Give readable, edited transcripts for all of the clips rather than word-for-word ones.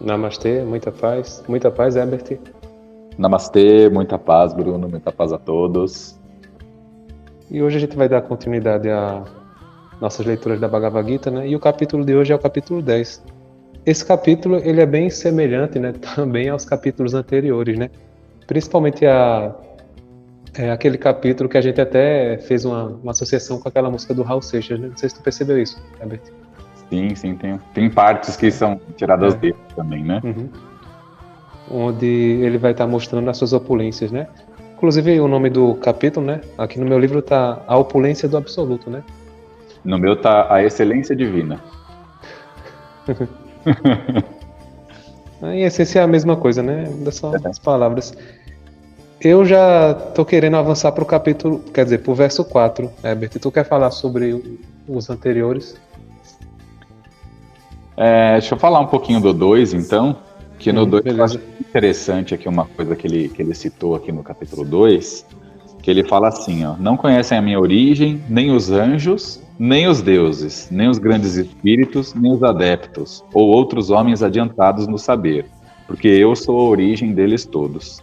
Namastê, muita paz, Herbert. Namastê, muita paz, Bruno, muita paz a todos. E hoje a gente vai dar continuidade a nossas leituras da Bhagavad Gita, né? E o capítulo de hoje é o capítulo 10. Esse capítulo, ele é bem semelhante, né, também aos capítulos anteriores, né? Principalmente aquele capítulo que a gente até fez uma associação com aquela música do Raul Seixas, né? Não sei se tu percebeu isso, Herbert. Sim, tem partes que são tiradas dele também, né? Uhum. Onde ele vai estar mostrando as suas opulências, né? Inclusive o nome do capítulo, né? Aqui no meu livro tá A Opulência do Absoluto, né? No meu tá a excelência divina. Em essência é a mesma coisa, né? Só as palavras. Eu já tô querendo avançar pro capítulo, quer dizer, pro verso 4, Herbert. Tu quer falar sobre os anteriores? Deixa eu falar um pouquinho do 2, então, que no 2 eu acho Beleza. interessante aqui uma coisa que ele citou aqui no capítulo 2, que ele fala assim, ó: não conhecem a minha origem, nem os anjos, nem os deuses, nem os grandes espíritos, nem os adeptos, ou outros homens adiantados no saber, porque eu sou a origem deles todos.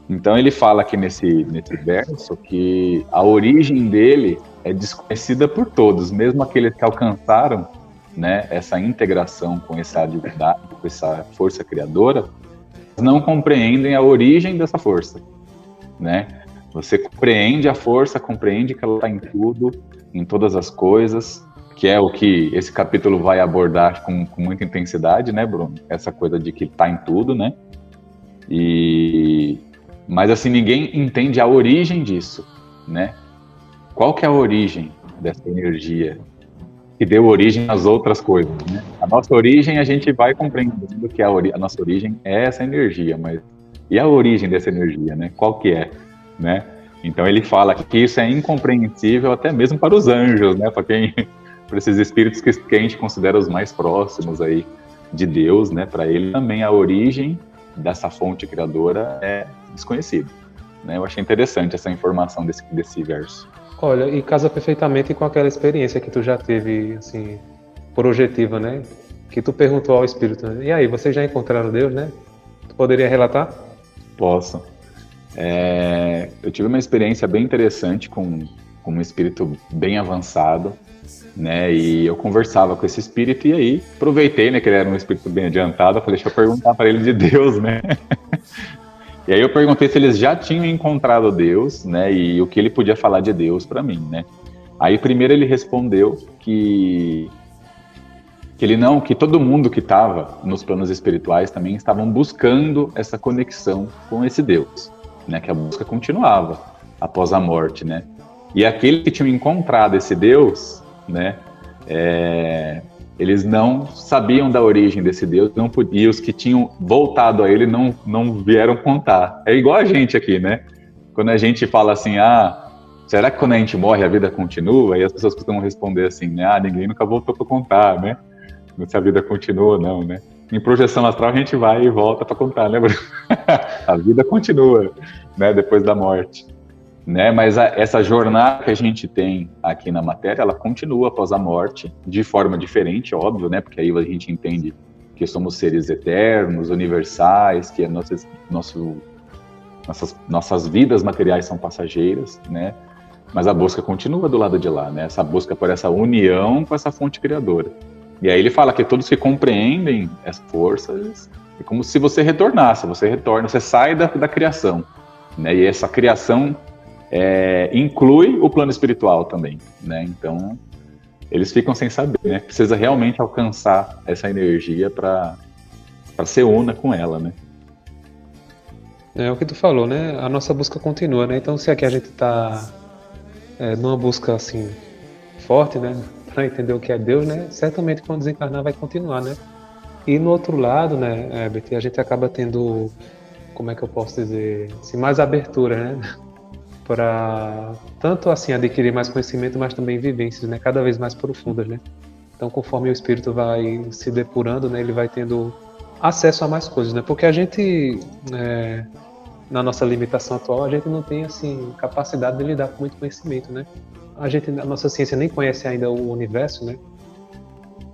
Então ele fala aqui nesse verso que a origem dele é desconhecida por todos, mesmo aqueles que alcançaram, né, essa integração com essa divindade, com essa força criadora, não compreendem a origem dessa força, né? Você compreende a força, compreende que ela está em tudo, em todas as coisas, que é o que esse capítulo vai abordar com muita intensidade, né, Bruno? Essa coisa de que está em tudo, né? Mas assim, ninguém entende a origem disso, né? Qual que é a origem dessa energia que deu origem às outras coisas, né? A nossa origem a gente vai compreendendo que a nossa origem é essa energia, mas e a origem dessa energia, né? Qual que é, né? Então ele fala que isso é incompreensível até mesmo para os anjos, né? Para esses espíritos que a gente considera os mais próximos aí de Deus, né? Para ele também a origem dessa fonte criadora é desconhecida, né? Eu achei interessante essa informação desse verso. Olha, e casa perfeitamente com aquela experiência que tu já teve, assim, projetiva, né? Que tu perguntou ao Espírito, né? E aí, vocês já encontraram Deus, né? Tu poderia relatar? Posso. Eu tive uma experiência bem interessante com um espírito bem avançado, né? E eu conversava com esse espírito e aí aproveitei, né, que ele era um espírito bem adiantado. Eu falei, deixa eu perguntar para ele de Deus, né? E aí eu perguntei se eles já tinham encontrado Deus, né? E o que ele podia falar de Deus para mim, né? Aí primeiro ele respondeu que todo mundo que estava nos planos espirituais também estavam buscando essa conexão com esse Deus, né? Que a busca continuava após a morte, né? E aqueles que tinham encontrado esse Deus, né? Eles não sabiam da origem desse Deus, e os que tinham voltado a ele não vieram contar. É igual a gente aqui, né? Quando a gente fala assim, será que quando a gente morre a vida continua? E as pessoas costumam responder assim, né? Ninguém nunca voltou para contar, né? Se a vida continua ou não, né? Em projeção astral a gente vai e volta para contar, né, Bruno? A vida continua, né? Depois da morte. Né? Mas essa jornada que a gente tem aqui na matéria, ela continua após a morte, de forma diferente, óbvio, né? Porque aí a gente entende que somos seres eternos, universais, que nossas vidas materiais são passageiras, né? Mas a busca continua do lado de lá, né? Essa busca por essa união com essa fonte criadora. E aí ele fala que todos que compreendem essa força, é como se você retornasse, você sai da criação, né? E essa criação inclui o plano espiritual também, né? Então, eles ficam sem saber, né? Precisa realmente alcançar essa energia para ser una com ela, né? É o que tu falou, né? A nossa busca continua, né? Então, se aqui a gente tá numa busca, assim, forte, né? Para entender o que é Deus, né? Certamente quando desencarnar vai continuar, né? E no outro lado, né, Herbert, a gente acaba tendo, como é que eu posso dizer, assim, mais abertura, né? Para tanto assim adquirir mais conhecimento, mas também vivências, né, cada vez mais profundas, né? Então, conforme o espírito vai se depurando, né, ele vai tendo acesso a mais coisas, né? Porque a gente, na nossa limitação atual, a gente não tem assim capacidade de lidar com muito conhecimento, né? A nossa ciência nem conhece ainda o universo, né?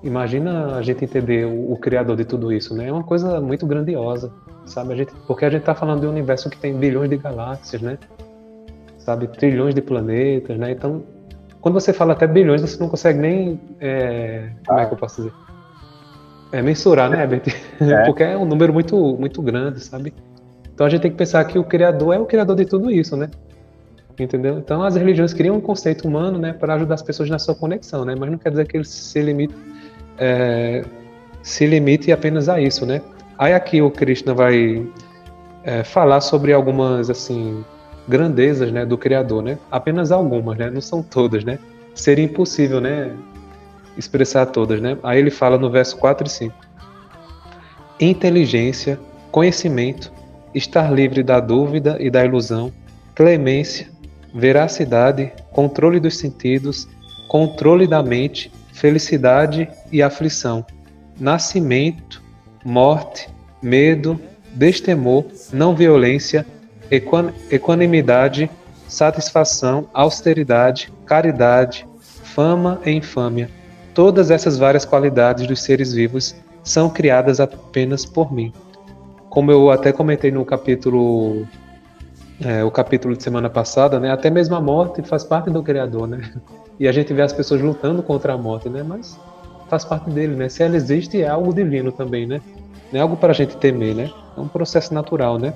Imagina a gente entender o criador de tudo isso, né? É uma coisa muito grandiosa, sabe? Porque a gente está falando de um universo que tem bilhões de galáxias, né? Sabe? Trilhões de planetas, né? Então, quando você fala até bilhões, você não consegue nem, como é que eu posso dizer? Mensurar, né, Herbert? É, Porque é um número muito, muito grande, sabe? Então a gente tem que pensar que o criador é o criador de tudo isso, né? Entendeu? Então as religiões criam um conceito humano, né, para ajudar as pessoas na sua conexão, né? Mas não quer dizer que ele se limite apenas a isso, né? Aí aqui o Krishna vai falar sobre algumas assim grandezas, né, do criador, né? Apenas algumas, né? Não são todas, né? Seria impossível, né, expressar todas, né? Aí ele fala no verso 4 e 5: inteligência, conhecimento, estar livre da dúvida e da ilusão, clemência, veracidade, controle dos sentidos, controle da mente, felicidade e aflição, nascimento, morte, medo, destemor, não violência, equanimidade, satisfação, austeridade, caridade, fama e infâmia. Todas essas várias qualidades dos seres vivos são criadas apenas por mim. Como eu até comentei no capítulo, o capítulo de semana passada, né? Até mesmo a morte faz parte do Criador, né? E a gente vê as pessoas lutando contra a morte, né? Mas faz parte dele, né? Se ela existe, é algo divino também, né? Não é algo para a gente temer, né? É um processo natural, né?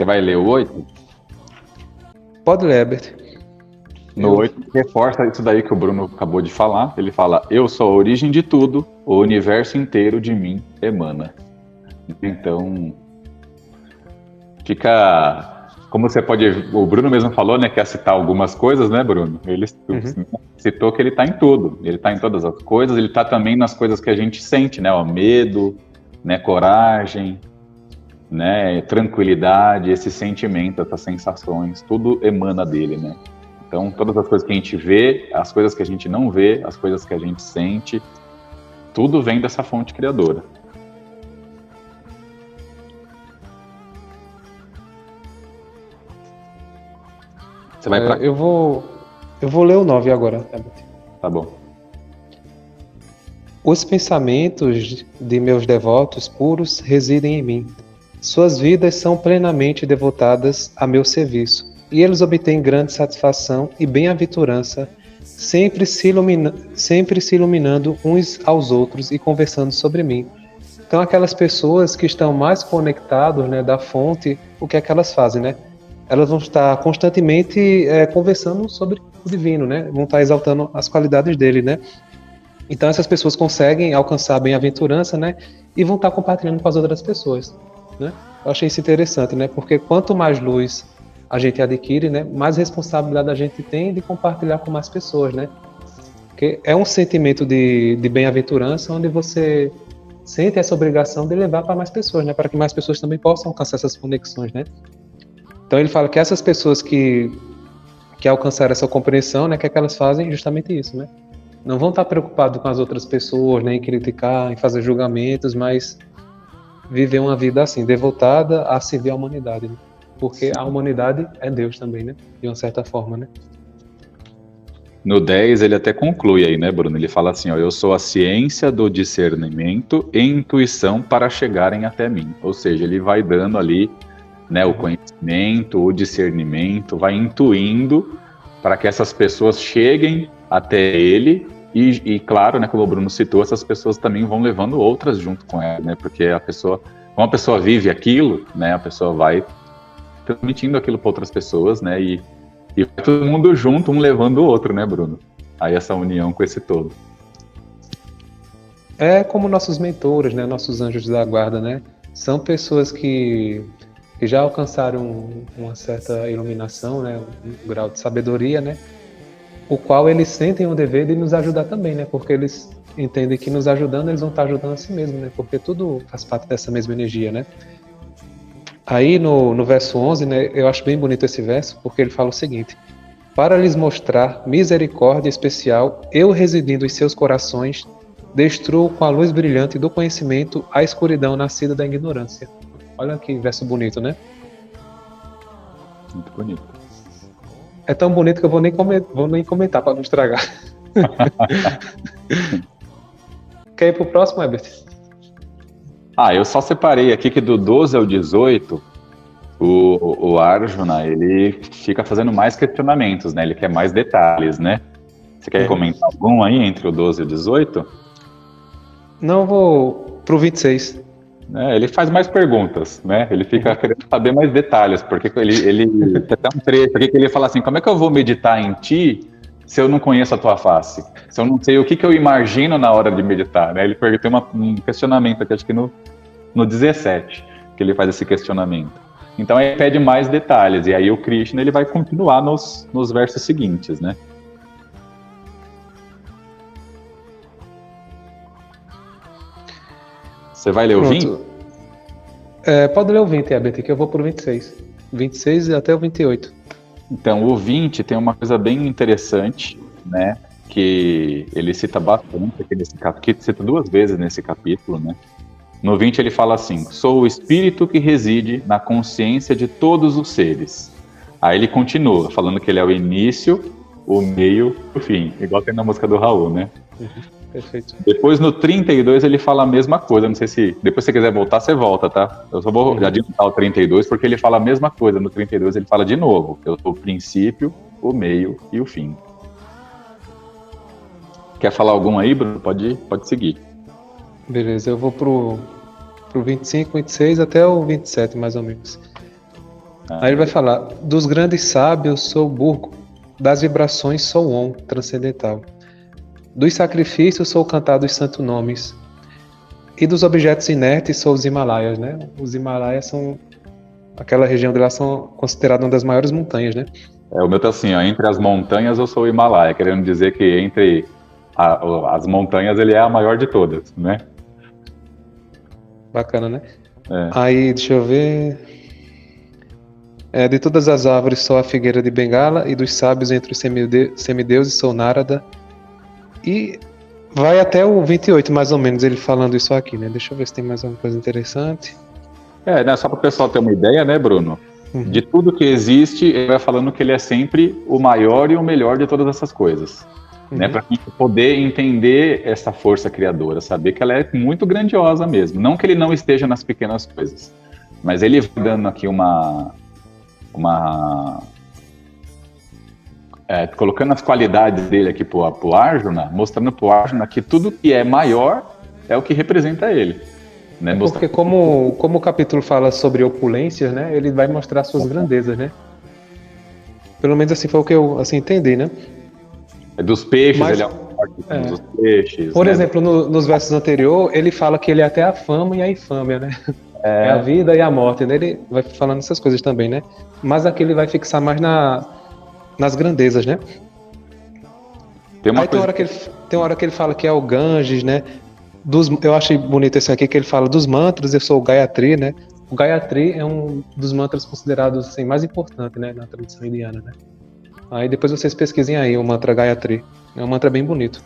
você vai ler o 8? Pode ler, Herbert. No 8 reforça isso daí que o Bruno acabou de falar. Ele fala: eu sou a origem de tudo, o universo inteiro de mim emana. Então, fica. Como você pode. O Bruno mesmo falou, né? Quer citar algumas coisas, né, Bruno? Ele citou que ele está em tudo. Ele está em todas as coisas, ele está também nas coisas que a gente sente, né? O medo, né? Coragem, né? Tranquilidade, esse sentimento, essas sensações, tudo emana dele, né? Então, todas as coisas que a gente vê, as coisas que a gente não vê, as coisas que a gente sente, tudo vem dessa fonte criadora. Você vai pra... Eu vou ler o 9 agora, Herbert. Tá bom. Os pensamentos de meus devotos puros residem em mim. Suas vidas são plenamente devotadas a meu serviço, e eles obtêm grande satisfação e bem-aventurança, sempre se iluminando uns aos outros e conversando sobre mim. Então, aquelas pessoas que estão mais conectadas, né, da fonte, o que é que elas fazem, né? Elas vão estar constantemente conversando sobre o divino, né? Vão estar exaltando as qualidades dele, né? Então essas pessoas conseguem alcançar a bem-aventurança, né? E vão estar compartilhando com as outras pessoas, né? Eu achei isso interessante, né? Porque quanto mais luz a gente adquire, né? Mais responsabilidade a gente tem de compartilhar com mais pessoas, né? Porque é um sentimento de bem-aventurança onde você sente essa obrigação de levar para mais pessoas, né? Para que mais pessoas também possam alcançar essas conexões, né? Então ele fala que essas pessoas que alcançaram essa compreensão, né? Que é que elas fazem justamente isso, né? Não vão estar preocupados com as outras pessoas, né, em criticar, em fazer julgamentos, mas viver uma vida assim, devotada a servir a humanidade, né? Porque a humanidade é Deus também, né? De uma certa forma, né? No 10 ele até conclui aí, né, Bruno? Ele fala assim, ó, eu sou a ciência do discernimento e intuição para chegarem até mim. Ou seja, ele vai dando ali, né, o conhecimento, o discernimento, vai intuindo para que essas pessoas cheguem até ele e claro, né, como o Bruno citou, essas pessoas também vão levando outras junto com ela, né? Porque como a pessoa vive aquilo, né, a pessoa vai transmitindo aquilo para outras pessoas, né? E vai todo mundo junto, um levando o outro, né, Bruno? Aí essa união com esse todo. É como nossos mentores, né? Nossos anjos da guarda, né? São pessoas que já alcançaram uma certa iluminação, né? Um grau de sabedoria, né? O qual eles sentem o dever de nos ajudar também, né? Porque eles entendem que nos ajudando, eles vão estar ajudando a si mesmo, né? Porque tudo faz parte dessa mesma energia, né? Aí no verso 11, né, eu acho bem bonito esse verso, porque ele fala o seguinte: para lhes mostrar misericórdia especial, eu residindo em seus corações, destruo com a luz brilhante do conhecimento a escuridão nascida da ignorância. Olha que verso bonito, né? Muito bonito. É tão bonito que eu vou nem comentar para não estragar. Quer ir pro próximo, Herbert? Eu só separei aqui que do 12 ao 18, o Arjuna, ele fica fazendo mais questionamentos, né? Ele quer mais detalhes, né? Você quer comentar algum aí entre o 12 e o 18? Não, eu vou pro 26. Ele faz mais perguntas, né? Ele fica querendo saber mais detalhes, porque ele tem até um trecho aqui que ele fala assim: como é que eu vou meditar em ti se eu não conheço a tua face? Se eu não sei o que eu imagino na hora de meditar, né? Ele tem um questionamento aqui, acho que no 17, que ele faz esse questionamento. Então ele pede mais detalhes, e aí o Krishna ele vai continuar nos versos seguintes, né? Você vai ler o 20? Pode ler o 20, Herbert, que eu vou pro 26. 26 e até o 28. Então, o 20 tem uma coisa bem interessante, né? Que ele cita bastante aqui nesse capítulo, que cita 2 vezes nesse capítulo, né? No 20 ele fala assim: sou o espírito que reside na consciência de todos os seres. Aí ele continua falando que ele é o início, o meio e o fim, igual tem na música do Raul, né? Perfeito. Depois no 32 ele fala a mesma coisa, não sei se depois se você quiser voltar, você volta, tá? Eu só vou adiantar o 32 porque ele fala a mesma coisa. No 32 ele fala de novo: eu sou o princípio, o meio e o fim. Quer falar algum aí, Bruno? Pode seguir. Beleza, eu vou pro 25, 26 até o 27, mais ou menos. Aí ele vai falar: dos grandes sábios sou o burgo, das vibrações sou o Om, transcendental. Dos sacrifícios sou o cantar dos santos nomes. E dos objetos inertes sou os Himalaias, né? Os Himalaias são aquela região de lá, são consideradas uma das maiores montanhas, né? O meu tá assim, ó: entre as montanhas eu sou o Himalaia, querendo dizer que entre as montanhas ele é a maior de todas, né? Bacana, né? Aí, deixa eu ver. De todas as árvores sou a figueira de Bengala, e dos sábios entre os semideuses sou Narada. E vai até o 28, mais ou menos, ele falando isso aqui, né? Deixa eu ver se tem mais alguma coisa interessante. Né, só para o pessoal ter uma ideia, né, Bruno? De tudo que existe, ele vai falando que ele é sempre o maior e o melhor de todas essas coisas. Né, para a gente poder entender essa força criadora, saber que ela é muito grandiosa mesmo. Não que ele não esteja nas pequenas coisas, mas ele vai dando aqui colocando as qualidades dele aqui pro Arjuna, mostrando pro Arjuna que tudo que é maior é o que representa ele. Né? Porque como o capítulo fala sobre opulências, né, ele vai mostrar suas grandezas, né? Pelo menos assim foi o que eu entendi, né? Dos peixes, ele é o forte dos peixes. Por exemplo, nos versos anteriores, ele fala que ele é até a fama e a infâmia, né? É a vida e a morte, né? Ele vai falando essas coisas também, né? Mas aqui ele vai fixar mais nas grandezas, né? Tem uma hora que ele fala que é o Ganges, né? Eu achei bonito esse aqui, que ele fala dos mantras, eu sou o Gayatri, né? O Gayatri é um dos mantras considerados assim, mais importante, né, na tradição indiana, né? Aí depois vocês pesquisem aí o mantra Gayatri. É um mantra bem bonito.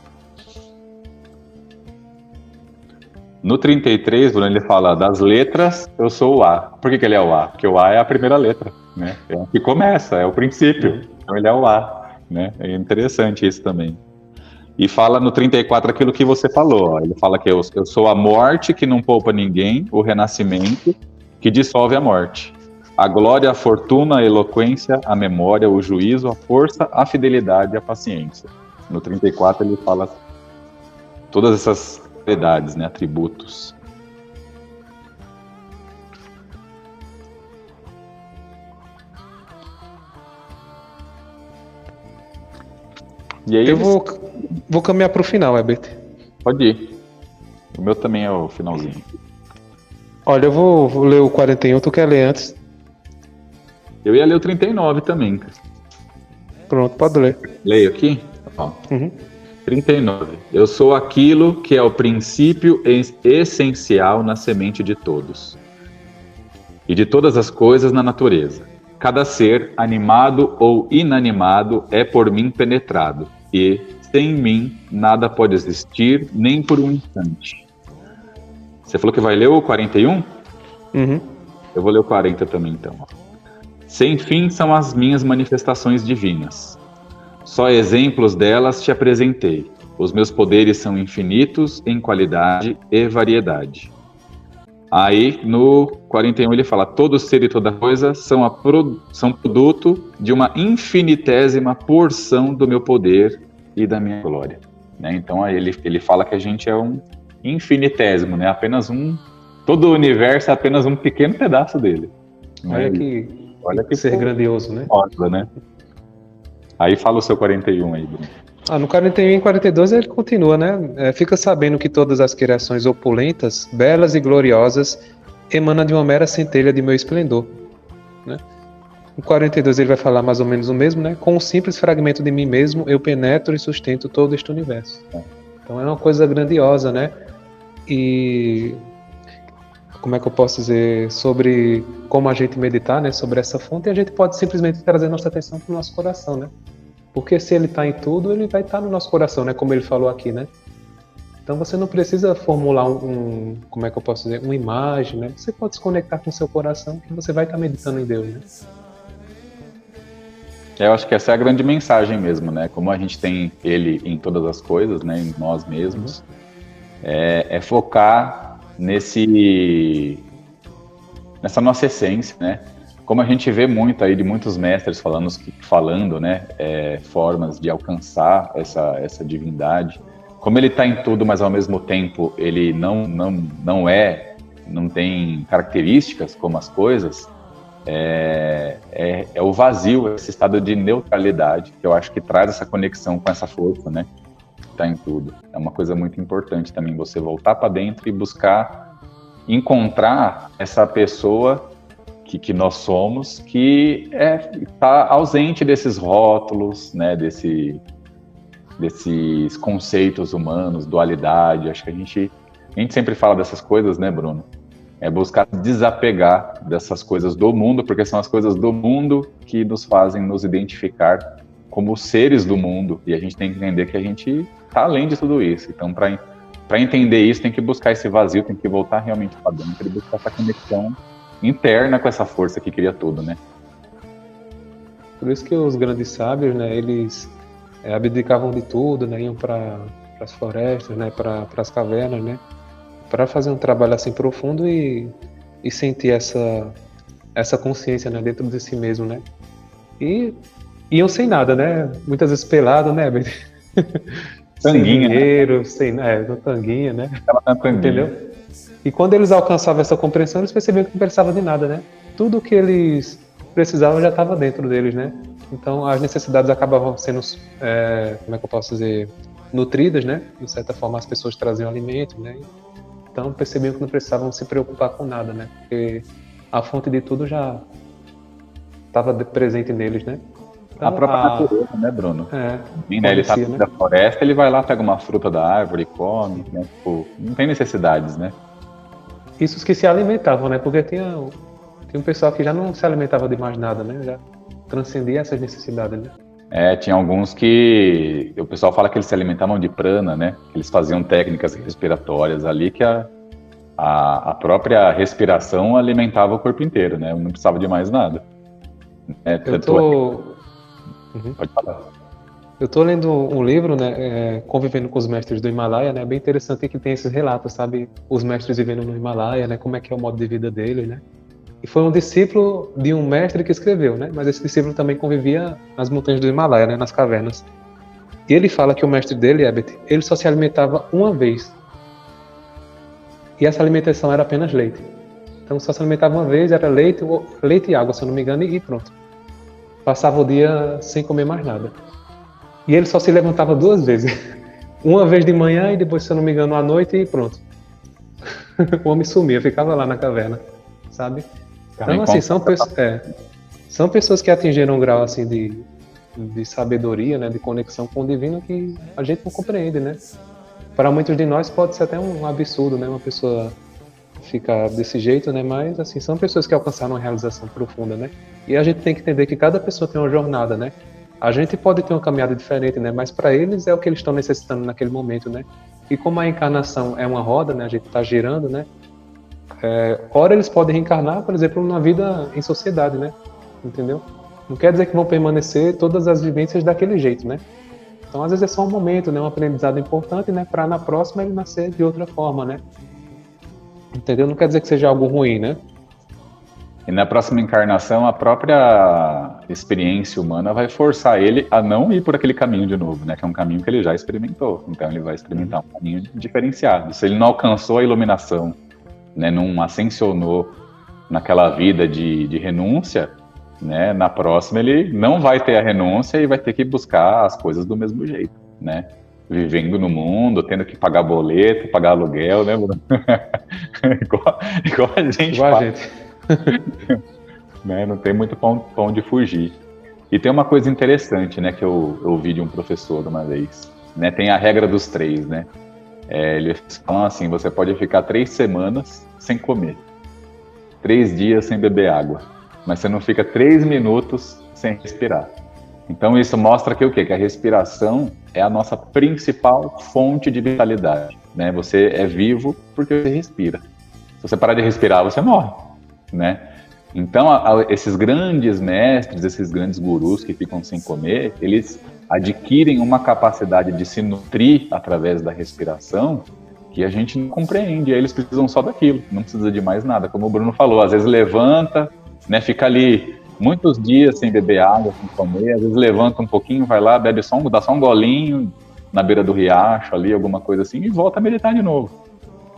No 33, Bruno, ele fala: das letras, eu sou o A. Por que ele é o A? Porque o A é a primeira letra, né? É o que começa, é o princípio. Então ele é o A, né? É interessante isso também. E fala no 34 aquilo que você falou. Ó. Ele fala que eu sou a morte que não poupa ninguém, o renascimento que dissolve a morte. A glória, a fortuna, a eloquência, a memória, o juízo, a força, a fidelidade e a paciência. No 34 ele fala todas essas qualidades, né, atributos. E aí eu vou caminhar para o final, Herbert. Pode ir. O meu também é o finalzinho. Olha, eu vou ler o 41, tu quer ler antes? Eu ia ler o 39 também. Pronto, pode ler. Leio aqui? Ó. 39. Eu sou aquilo que é o princípio essencial na semente de todos e de todas as coisas na natureza. Cada ser, animado ou inanimado, é por mim penetrado, e sem mim nada pode existir, nem por um instante. Você falou que vai ler o 41? Eu vou ler o 40 também, então. Sem fim são as minhas manifestações divinas. Só exemplos delas te apresentei. Os meus poderes são infinitos em qualidade e variedade. Aí, no 41, ele fala: todo ser e toda coisa são produto de uma infinitésima porção do meu poder e da minha glória. Né? Então, aí ele fala que a gente é um infinitésimo, né? Apenas todo o universo é apenas um pequeno pedaço dele. Olha que ser grandioso, né? Foda, né? Aí fala o seu 41 aí, Bruno. No 41 e 42 ele continua, né? Fica sabendo que todas as criações opulentas, belas e gloriosas, emanam de uma mera centelha de meu esplendor, né? No 42 ele vai falar mais ou menos o mesmo, né? Com um simples fragmento de mim mesmo, eu penetro e sustento todo este universo. Então é uma coisa grandiosa, né? E como é que eu posso dizer sobre como a gente meditar, né? Sobre essa fonte, e a gente pode simplesmente trazer nossa atenção para o nosso coração, né? Porque se ele está em tudo, ele vai estar no nosso coração, né? Como ele falou aqui, né? Então você não precisa formular como é que eu posso dizer, uma imagem, né? Você pode se conectar com o seu coração, que você vai estar meditando em Deus, né? Eu acho que essa é a grande mensagem mesmo, né? Como a gente tem ele em todas as coisas, né? Em nós mesmos, é focar nessa nossa essência, né? Como a gente vê muito aí de muitos mestres falando, né, formas de alcançar essa divindade. Como ele está em tudo, mas ao mesmo tempo ele não tem características como as coisas, é o vazio, esse estado de neutralidade, que eu acho que traz essa conexão com essa força, né, que está em tudo. É uma coisa muito importante também, você voltar para dentro e buscar encontrar essa pessoa que nós somos, que está ausente desses rótulos, né, desses conceitos humanos, dualidade. Acho que a gente sempre fala dessas coisas, né, Bruno? É buscar desapegar dessas coisas do mundo, porque são as coisas do mundo que nos fazem nos identificar como seres do mundo, e a gente tem que entender que a gente está além de tudo isso. Então, para entender isso, tem que buscar esse vazio, tem que voltar realmente para dentro e buscar essa conexão interna com essa força que cria tudo, né? Por isso que os grandes sábios, né, eles abdicavam de tudo, né, iam para as florestas, né, para as cavernas, né, para fazer um trabalho assim profundo e sentir essa consciência, né, dentro de si mesmo, né. E iam sem nada, né, muitas vezes pelado, né, sem dinheiro, né? No tanguinha, né, entendeu? E quando eles alcançavam essa compreensão, eles percebiam que não precisavam de nada, né? Tudo que eles precisavam já estava dentro deles, né? Então as necessidades acabavam sendo, como é que eu posso dizer, nutridas, né? De certa forma as pessoas traziam alimento, né? Então percebiam que não precisavam se preocupar com nada, né? Porque a fonte de tudo já estava presente neles, né? Então, a própria natureza, né, Bruno? Ele tá né? na floresta, ele vai lá, pega uma fruta da árvore, come, né? Tipo, não tem necessidades, né? Isso os que se alimentavam, né? Porque tinha um pessoal que já não se alimentava de mais nada, né? Já transcendia essas necessidades, né? Tinha alguns que o pessoal fala que eles se alimentavam de prana, né? Eles faziam técnicas respiratórias ali que a própria respiração alimentava o corpo inteiro, né? Não precisava de mais nada. Pode falar. Eu tô lendo um livro, né, Convivendo com os Mestres do Himalaia, né, bem interessante que tem esses relatos, sabe, os mestres vivendo no Himalaia, né, como é que é o modo de vida deles, né, e foi um discípulo de um mestre que escreveu, né, mas esse discípulo também convivia nas montanhas do Himalaia, né, nas cavernas, e ele fala que o mestre dele, Herbert, ele só se alimentava uma vez, e essa alimentação era apenas leite, então só se alimentava uma vez, era leite e água, se eu não me engano, e pronto, passava o dia sem comer mais nada. E ele só se levantava 2 vezes. Uma vez de manhã e depois, se eu não me engano, à noite e pronto. O homem sumia, ficava lá na caverna, sabe? Então, assim, são pessoas que atingiram um grau assim de sabedoria, né, de conexão com o divino que a gente não compreende, né? Para muitos de nós pode ser até um absurdo, né? Uma pessoa ficar desse jeito, né? Mas, assim, são pessoas que alcançaram uma realização profunda, né? E a gente tem que entender que cada pessoa tem uma jornada, né? A gente pode ter uma caminhada diferente, né? Mas para eles é o que eles estão necessitando naquele momento, né? E como a encarnação é uma roda, né? A gente está girando, né? Ora eles podem reencarnar, por exemplo, numa vida em sociedade, né? entendeu? Não quer dizer que vão permanecer todas as vivências daquele jeito, né? Então, às vezes é só um momento, né? Um aprendizado importante, né? Para na próxima ele nascer de outra forma, né? Entendeu? Não quer dizer que seja algo ruim, né? E na próxima encarnação, a própria experiência humana vai forçar ele a não ir por aquele caminho de novo, né? Que é um caminho que ele já experimentou. Então ele vai experimentar um caminho diferenciado. Se ele não alcançou a iluminação, né? Não ascensionou naquela vida de renúncia, né? Na próxima ele não vai ter a renúncia e vai ter que buscar as coisas do mesmo jeito, né? Vivendo no mundo, tendo que pagar boleto, pagar aluguel, né, Bruno? igual a gente Igual a faz. gente. Né? Não tem muito pão de fugir. E tem uma coisa interessante, né, que eu ouvi de um professor uma vez, né? Tem a regra dos 3, né? Eles falam assim: você pode ficar 3 semanas sem comer, 3 dias sem beber água, mas você não fica 3 minutos sem respirar. Então isso mostra que o quê? Que a respiração é a nossa principal fonte de vitalidade, né? Você é vivo porque você respira. Se você parar de respirar, você morre, né? Então, esses grandes mestres, esses grandes gurus que ficam sem comer, eles adquirem uma capacidade de se nutrir através da respiração que a gente não compreende. Aí eles precisam só daquilo, não precisa de mais nada. Como o Bruno falou, às vezes levanta, né, fica ali muitos dias sem beber água, sem comer, às vezes levanta um pouquinho, vai lá, bebe dá só um golinho na beira do riacho ali, alguma coisa assim, e volta a meditar de novo.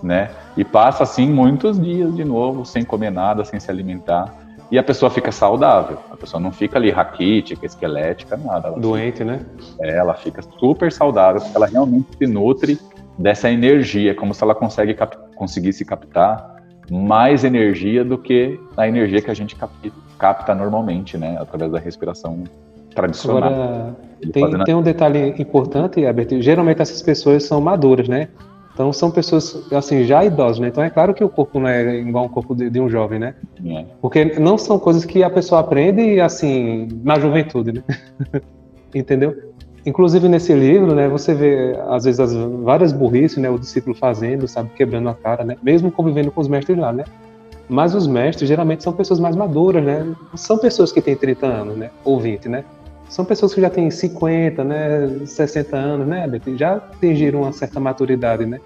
Né? E passa assim muitos dias de novo sem comer nada, sem se alimentar, e a pessoa fica saudável, a pessoa não fica ali raquítica, esquelética, nada. Doente, né? Ela fica super saudável porque ela realmente se nutre dessa energia, como se ela conseguisse captar mais energia do que a energia que a gente capta normalmente, né? Através da respiração tradicional. Agora, tem um detalhe importante, Herbert, geralmente essas pessoas são maduras, né? Então são pessoas, assim, já idosas, né? Então é claro que o corpo não é igual ao corpo de um jovem, né? É. Porque não são coisas que a pessoa aprende, assim, na juventude, né? Entendeu? Inclusive nesse livro, né, você vê, às vezes, várias burrices, né? O discípulo fazendo, sabe? Quebrando a cara, né? Mesmo convivendo com os mestres lá, né? Mas os mestres, geralmente, são pessoas mais maduras, né? São pessoas que têm 30 anos, né? Ou 20, né? São pessoas que já têm 50, né, 60 anos, né, já atingiram uma certa maturidade, né?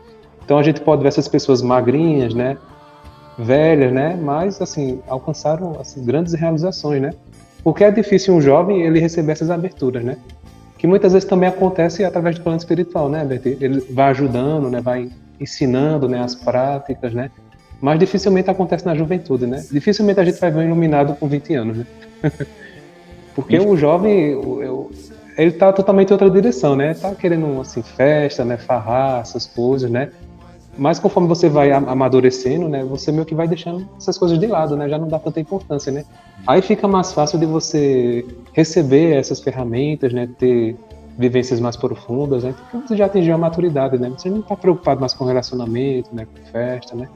Então a gente pode ver essas pessoas magrinhas, né, velhas, né, mas assim alcançaram assim, grandes realizações, né? Porque é difícil um jovem ele receber essas aberturas, né? Que muitas vezes também acontece através do plano espiritual, né, Berti? Ele vai ajudando, né, vai ensinando, né, as práticas, né? Mas dificilmente acontece na juventude, né? Dificilmente a gente vai ver um iluminado com 20 anos, né? Porque o jovem, ele tá totalmente em outra direção, né? Tá querendo, assim, festa, né? Farrar, essas coisas, né? Mas conforme você vai amadurecendo, né? Você meio que vai deixando essas coisas de lado, né? Já não dá tanta importância, né? Aí fica mais fácil de você receber essas ferramentas, né? Ter vivências mais profundas, né? Porque você já atingiu a maturidade, né? Você não tá preocupado mais com relacionamento, né? Com festa, né?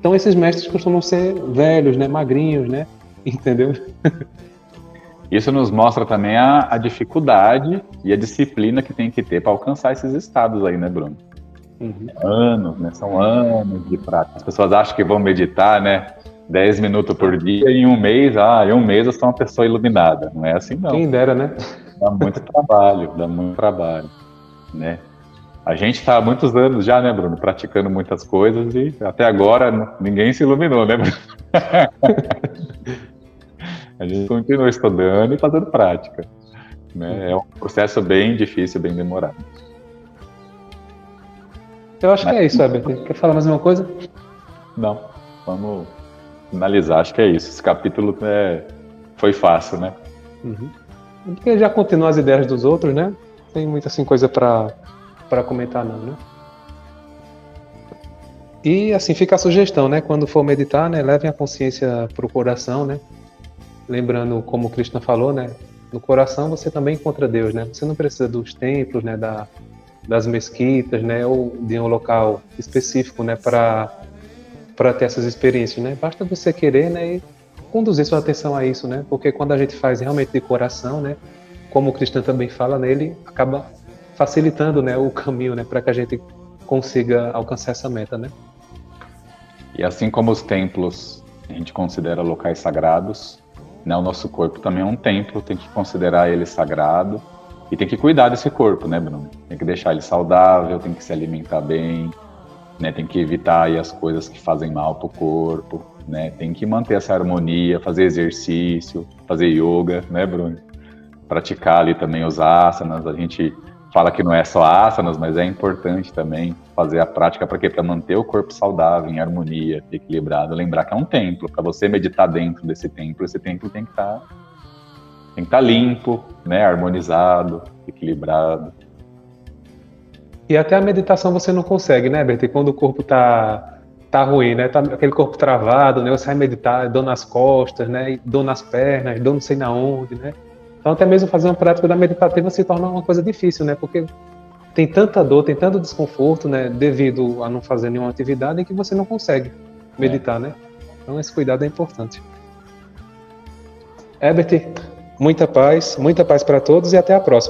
Então esses mestres costumam ser velhos, né? Magrinhos, né? Entendeu? Isso nos mostra também a dificuldade e a disciplina que tem que ter para alcançar esses estados aí, né, Bruno? Uhum. Anos, né? São anos de prática. As pessoas acham que vão meditar, né? 10 minutos por dia e em um mês, eu sou uma pessoa iluminada. Não é assim, não. Quem dera, né? Dá muito trabalho, né? A gente está há muitos anos já, né, Bruno? Praticando muitas coisas e até agora ninguém se iluminou, né, Bruno? A gente continua estudando e fazendo prática, né? É um processo bem difícil, bem demorado. Eu acho que é isso, Herbert. Quer falar mais uma coisa? Não, vamos finalizar. Acho que é isso. Esse capítulo foi fácil, né? Uhum. Porque já continua as ideias dos outros, né? Tem muita assim, coisa para comentar, não, né? E assim, fica a sugestão, né? Quando for meditar, né? Levem a consciência para o coração, né? Lembrando, como o Krishna falou, né? No coração você também encontra Deus, né? Você não precisa dos templos, né? Das mesquitas, né? Ou de um local específico, né? Para ter essas experiências, né? Basta você querer, né? E conduzir sua atenção a isso, né? Porque quando a gente faz realmente de coração, né? Como o Krishna também fala, né? Ele acaba facilitando, né? O caminho, né? Para que a gente consiga alcançar essa meta, né? E assim como os templos a gente considera locais sagrados, né? O nosso corpo também é um templo, tem que considerar ele sagrado e tem que cuidar desse corpo, né, Bruno? Tem que deixar ele saudável, tem que se alimentar bem, né? Tem que evitar aí as coisas que fazem mal pro corpo, né? Tem que manter essa harmonia, fazer exercício, fazer yoga, né, Bruno? Praticar ali também os asanas. A gente fala que não é só asanas, mas é importante também fazer a prática para quê? Para manter o corpo saudável, em harmonia, equilibrado. Lembrar que é um templo. Para você meditar dentro desse templo, esse templo tem que estar limpo, né? Harmonizado, equilibrado. E até a meditação você não consegue, né, Bertie? Quando o corpo tá ruim, né? Tá aquele corpo travado, né? Você vai meditar, dor nas costas, né? Dor nas pernas, dor não sei na onde, né? Então até mesmo fazer uma prática da meditativa se torna uma coisa difícil, né? Porque tem tanta dor, tem tanto desconforto, né? Devido a não fazer nenhuma atividade que você não consegue meditar, né? Então esse cuidado é importante. Herbert, muita paz para todos e até a próxima.